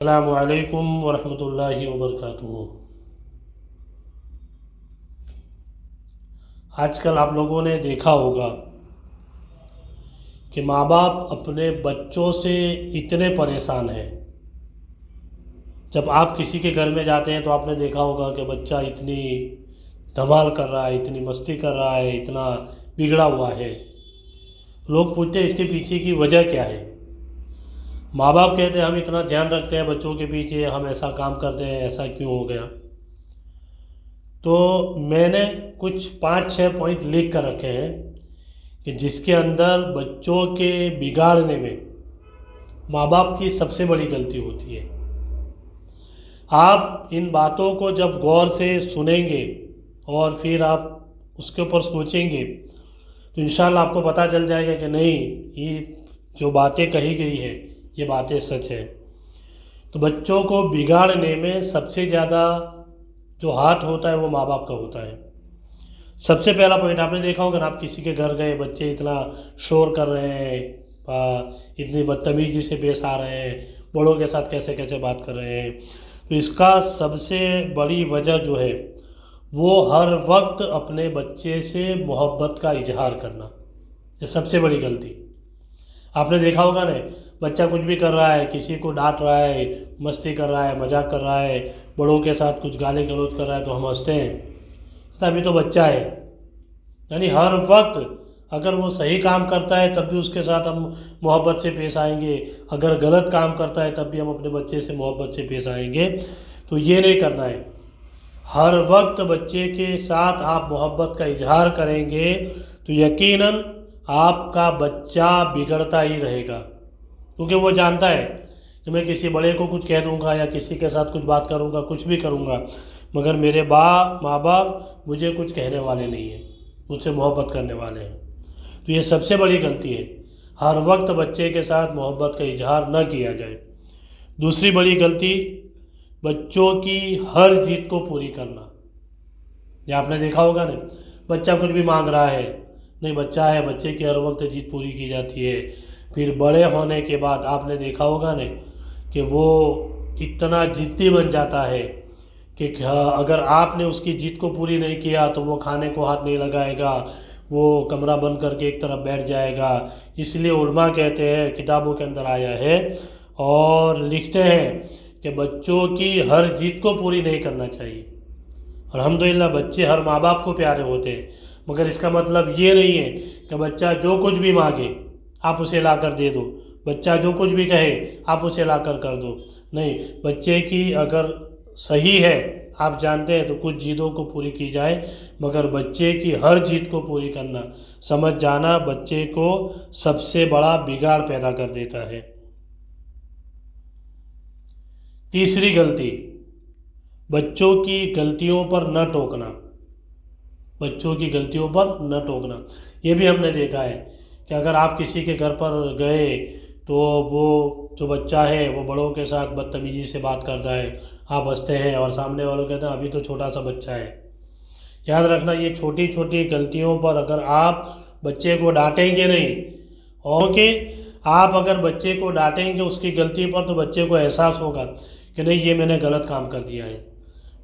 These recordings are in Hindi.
अस्सलामु अलैकुम वरहमतुल्लाहि वबरकातुहू। आजकल आप लोगों ने देखा होगा कि माँ बाप अपने बच्चों से इतने परेशान हैं। जब आप किसी के घर में जाते हैं तो आपने देखा होगा कि बच्चा इतनी धमाल कर रहा है, इतनी मस्ती कर रहा है, इतना बिगड़ा हुआ है। लोग पूछते हैं इसके पीछे की वजह क्या है। माँ बाप कहते हैं हम इतना ध्यान रखते हैं बच्चों के पीछे, हम ऐसा काम करते हैं, ऐसा क्यों हो गया। तो मैंने कुछ 5-6 पॉइंट लिख कर रखे हैं कि जिसके अंदर बच्चों के बिगाड़ने में माँ बाप की सबसे बड़ी गलती होती है। आप इन बातों को जब गौर से सुनेंगे और फिर आप उसके ऊपर सोचेंगे तो इंशाल्लाह आपको पता चल जाएगा कि नहीं, ये जो बातें कही गई है ये बातें सच है। तो बच्चों को बिगाड़ने में सबसे ज़्यादा जो हाथ होता है वो माँ बाप का होता है। सबसे पहला पॉइंट आपने देखा होगा ना, आप किसी के घर गए, बच्चे इतना शोर कर रहे हैं, इतनी बदतमीजी से पेश आ रहे हैं, बड़ों के साथ कैसे कैसे बात कर रहे हैं। तो इसका सबसे बड़ी वजह जो है वो हर वक्त अपने बच्चे से मोहब्बत का इजहार करना, ये सबसे बड़ी गलती। आपने देखा होगा ना, बच्चा कुछ भी कर रहा है, किसी को डांट रहा है, मस्ती कर रहा है, मजाक कर रहा है, बड़ों के साथ कुछ गाली गलौज कर रहा है तो हम हंसते हैं, तो अभी तो बच्चा है। यानी हर वक्त अगर वो सही काम करता है तब भी उसके साथ हम मोहब्बत से पेश आएंगे, अगर गलत काम करता है तब भी हम अपने बच्चे से मोहब्बत से पेश आएंगे। तो ये नहीं करना है। हर वक्त बच्चे के साथ आप मोहब्बत का इजहार करेंगे तो यकीनन आपका बच्चा बिगड़ता ही रहेगा, क्योंकि वो जानता है कि मैं किसी बड़े को कुछ कह दूंगा या किसी के साथ कुछ बात करूंगा, कुछ भी करूंगा, मगर मेरे माँ बाप मुझे कुछ कहने वाले नहीं हैं, मुझसे मोहब्बत करने वाले हैं। तो ये सबसे बड़ी गलती है, हर वक्त बच्चे के साथ मोहब्बत का इजहार न किया जाए। दूसरी बड़ी गलती, बच्चों की हर जिद को पूरी करना। ये आपने देखा होगा ना, बच्चा कुछ भी मांग रहा है, नहीं बच्चा है, बच्चे की हर वक्त जिद पूरी की जाती है। फिर बड़े होने के बाद आपने देखा होगा ना कि वो इतना जिद्दी बन जाता है कि अगर आपने उसकी जिद को पूरी नहीं किया तो वो खाने को हाथ नहीं लगाएगा, वो कमरा बंद करके एक तरफ बैठ जाएगा। इसलिए उलमा कहते हैं, किताबों के अंदर आया है और लिखते हैं कि बच्चों की हर जिद को पूरी नहीं करना चाहिए। अल्हम्दुलिल्लाह बच्चे हर माँ बाप को प्यारे होते हैं, मगर इसका मतलब ये नहीं है कि बच्चा जो कुछ भी मांगे आप उसे ला कर दे दो, बच्चा जो कुछ भी कहे आप उसे ला कर दो। नहीं, बच्चे की अगर सही है, आप जानते हैं, तो कुछ जिदों को पूरी की जाए, मगर बच्चे की हर जिद को पूरी करना, समझ जाना, बच्चे को सबसे बड़ा बिगाड़ पैदा कर देता है। तीसरी गलती, बच्चों की गलतियों पर न टोकना। बच्चों की गलतियों पर न टोकना, ये भी हमने देखा है कि अगर आप किसी के घर पर गए तो वो जो बच्चा है वो बड़ों के साथ बदतमीजी से बात करता है, आप हंसते हैं और सामने वालों कहते हैं अभी तो छोटा सा बच्चा है। याद रखना, ये छोटी छोटी गलतियों पर अगर आप बच्चे को डांटेंगे नहीं, और कि आप अगर बच्चे को डांटेंगे उसकी गलती पर तो बच्चे को एहसास होगा कि नहीं, ये मैंने गलत काम कर दिया है।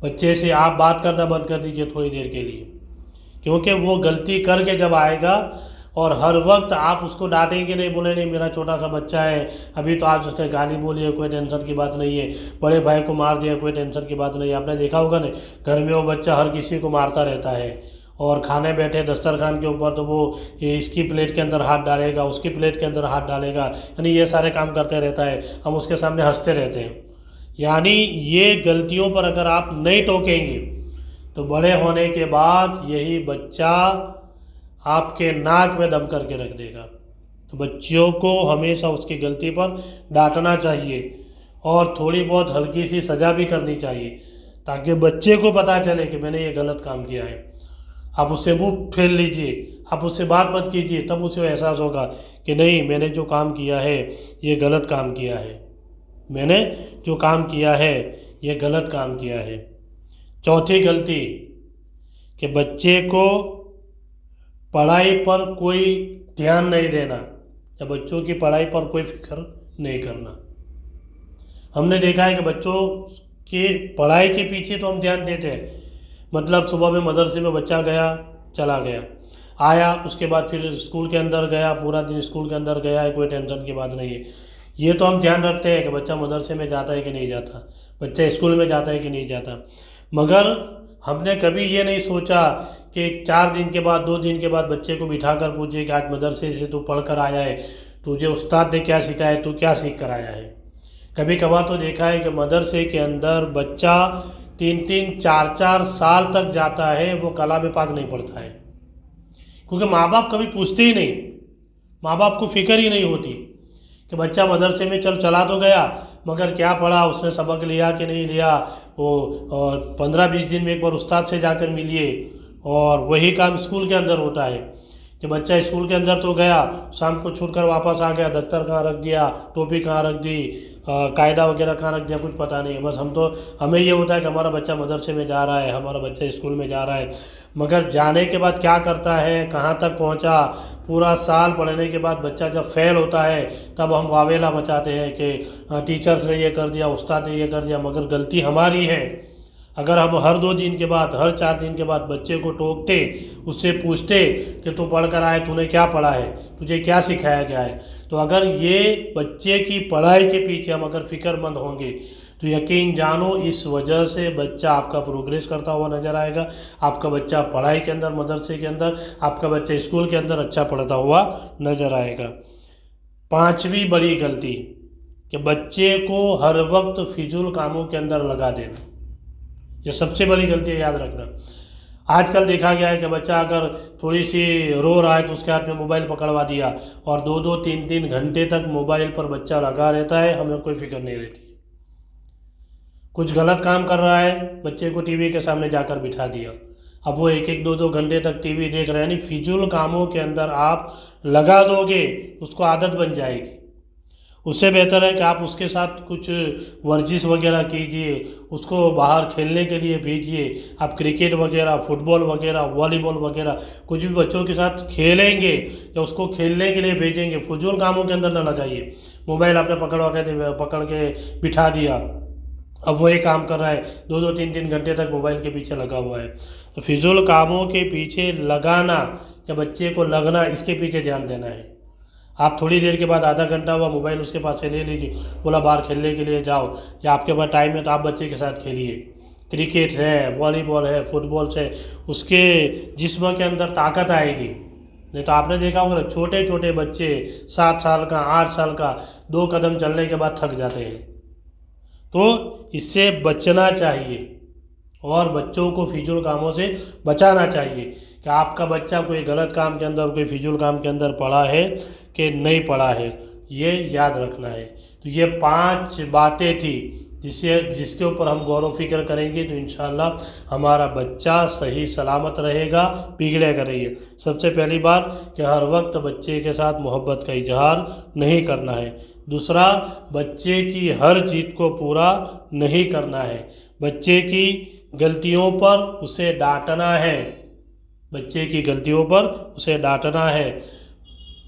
बच्चे से आप बात करना बंद कर दीजिए थोड़ी देर के लिए, क्योंकि वो गलती करके जब आएगा और हर वक्त आप उसको डांटेंगे नहीं, बोले नहीं मेरा छोटा सा बच्चा है, अभी तो आज उसने गाली बोली है, कोई टेंशन की बात नहीं है, बड़े भाई को मार दिया, कोई टेंशन की बात नहीं है। आपने देखा होगा ना, घर में वो बच्चा हर किसी को मारता रहता है, और खाने बैठे दस्तरखान के ऊपर तो वो इसकी प्लेट के अंदर हाथ डालेगा, उसकी प्लेट के अंदर हाथ डालेगा, यानी ये सारे काम करते रहता है, हम उसके सामने हंसते रहते हैं। यानी ये गलतियों पर अगर आप नहीं टोकेंगे तो बड़े होने के बाद यही बच्चा आपके नाक में दम करके रख देगा। तो बच्चियों को हमेशा उसकी गलती पर डांटना चाहिए और थोड़ी बहुत हल्की सी सज़ा भी करनी चाहिए, ताकि बच्चे को पता चले कि मैंने ये गलत काम किया है। आप उससे मुंह फेर लीजिए, आप उससे बात मत कीजिए, तब उसे एहसास होगा कि नहीं, मैंने जो काम किया है ये गलत काम किया है, मैंने जो काम किया है ये गलत काम किया है। चौथी गलती कि बच्चे को पढ़ाई पर कोई ध्यान नहीं देना, या बच्चों की पढ़ाई पर कोई फिक्र नहीं करना। हमने देखा है कि बच्चों के पढ़ाई के पीछे तो हम ध्यान देते हैं, मतलब सुबह में मदरसे में बच्चा गया, चला गया, आया, उसके बाद फिर स्कूल के अंदर गया, पूरा दिन स्कूल के अंदर गया है, कोई टेंशन की बात नहीं है। ये तो हम ध्यान रखते हैं कि बच्चा मदरसे में जाता है कि नहीं जाता, बच्चा स्कूल में जाता है कि नहीं जाता। मगर हमने कभी ये नहीं सोचा कि 4 दिन के बाद, 2 दिन के बाद बच्चे को बिठा कर पूछे कि आज मदरसे से तू पढ़ कर आया है, तुझे उस्ताद ने क्या सिखाया है, तू क्या सीख कर आया है। कभी कभार तो देखा है कि मदरसे के अंदर बच्चा 3-3, 4-4 साल तक जाता है, वो कलाम पाक नहीं पढ़ता है, क्योंकि माँ बाप कभी पूछते ही नहीं, माँ बाप को फिक्र ही नहीं होती कि बच्चा मदरसे में चला तो गया, मगर क्या पढ़ा, उसने सबक लिया कि नहीं लिया। वो 15-20 दिन में एक बार उस्ताद से जाकर मिलिए। और वही काम स्कूल के अंदर होता है कि बच्चा स्कूल के अंदर तो गया, शाम को छूट कर वापस आ गया, दफ्तर कहाँ रख दिया, टोपी कहाँ रख दी, कायदा वगैरह कहाँ रख दिया, कुछ पता नहीं है। बस हमें ये होता है कि हमारा बच्चा मदरसे में जा रहा है, हमारा बच्चा स्कूल में जा रहा है, मगर जाने के बाद क्या करता है, कहाँ तक पहुँचा, पूरा साल पढ़ने के बाद बच्चा जब फेल होता है तब हम वावेला मचाते हैं कि टीचर्स ने ये कर दिया, उस्ताद ने ये कर दिया, मगर गलती हमारी है। अगर हम हर 2 दिन के बाद, हर 4 दिन के बाद बच्चे को टोकते, उससे पूछते कि तू पढ़ कर आए, तूने क्या पढ़ा है, तुझे क्या सिखाया गया है, तो अगर ये बच्चे की पढ़ाई के पीछे हम अगर फ़िक्रमंद होंगे तो यकीन जानो इस वजह से बच्चा आपका प्रोग्रेस करता हुआ नज़र आएगा, आपका बच्चा पढ़ाई के अंदर, मदरसे के अंदर, आपका बच्चा स्कूल के अंदर अच्छा पढ़ता हुआ नज़र आएगा। 5वीं बड़ी गलती कि बच्चे को हर वक्त फिजूल कामों के अंदर लगा देना, ये सबसे बड़ी गलती है, याद रखना। आजकल देखा गया है कि बच्चा अगर थोड़ी सी रो रहा है तो उसके हाथ में मोबाइल पकड़वा दिया और 2-2, 3-3 घंटे तक मोबाइल पर बच्चा लगा रहता है, हमें कोई फिक्र नहीं रहती। कुछ गलत काम कर रहा है, बच्चे को टीवी के सामने जाकर बिठा दिया, अब वो 1-1, 2-2 घंटे तक टीवी देख रहे हैं, यानी फिजूल कामों के अंदर आप लगा दोगे, उसको आदत बन जाएगी। उससे बेहतर है कि आप उसके साथ कुछ वर्जिश वगैरह कीजिए, उसको बाहर खेलने के लिए भेजिए। आप क्रिकेट वगैरह, फुटबॉल वगैरह, वॉलीबॉल वगैरह कुछ भी बच्चों के साथ खेलेंगे या उसको खेलने के लिए भेजेंगे, फजूल कामों के अंदर न लगाइए। मोबाइल आपने पकड़ के बिठा दिया, अब वही काम कर रहा है, 2-2, 3-3 घंटे तक मोबाइल के पीछे लगा हुआ है। तो फिजूल कामों के पीछे लगाना या बच्चे को लगना, इसके पीछे ध्यान देना है। आप थोड़ी देर के बाद, आधा घंटा हुआ, मोबाइल उसके पास से ले लीजिए, बोला बाहर खेलने के लिए जाओ, या आपके पास टाइम है तो आप बच्चे के साथ खेलिए। क्रिकेट है, वॉलीबॉल है, फुटबॉल से उसके जिस्म के अंदर ताकत आएगी। नहीं तो आपने देखा होगा ना, छोटे छोटे बच्चे 7 साल का, 8 साल का 2 कदम चलने के बाद थक जाते हैं। तो इससे बचना चाहिए और बच्चों को फिजूल कामों से बचाना चाहिए कि आपका बच्चा कोई गलत काम के अंदर, कोई फिजूल काम के अंदर पड़ा है कि नहीं पड़ा है, ये याद रखना है। तो ये 5 बातें थी जिसके ऊपर हम गौर व फिक्र करेंगे तो इंशाअल्लाह हमारा बच्चा सही सलामत रहेगा, बिगड़ेगा नहीं। सबसे पहली बात कि हर वक्त बच्चे के साथ मोहब्बत का इजहार नहीं करना है। दूसरा, बच्चे की हर जिद को पूरा नहीं करना है, बच्चे की गलतियों पर उसे डांटना है, बच्चे की गलतियों पर उसे डांटना है।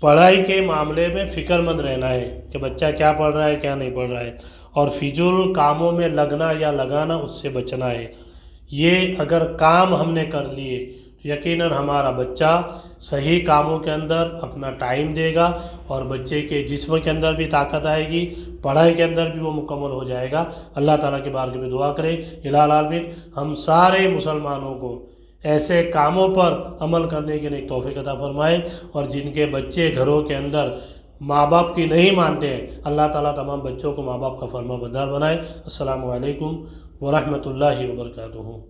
पढ़ाई के मामले में फ़िक्रमंद रहना है कि बच्चा क्या पढ़ रहा है, क्या नहीं पढ़ रहा है, और फिजूल कामों में लगना या लगाना, उससे बचना है। ये अगर काम हमने कर लिए तो यकीनन हमारा बच्चा सही कामों के अंदर अपना टाइम देगा और बच्चे के जिस्म के अंदर भी ताकत आएगी, पढ़ाई के अंदर भी वो मुकम्मल हो जाएगा। अल्लाह ताला की बारगाह में दुआ करें, इलाही आलमीन हम सारे मुसलमानों को ऐसे कामों पर अमल करने के लिए तौफीक अता फरमाए, और जिनके बच्चे घरों के अंदर माँ बाप की नहीं मानते हैं, अल्लाह ताला तमाम बच्चों को माँ बाप का फरमाबरदार बनाए। अस्सलामु अलैकुम व रहमतुल्लाहि व बरकातुहू।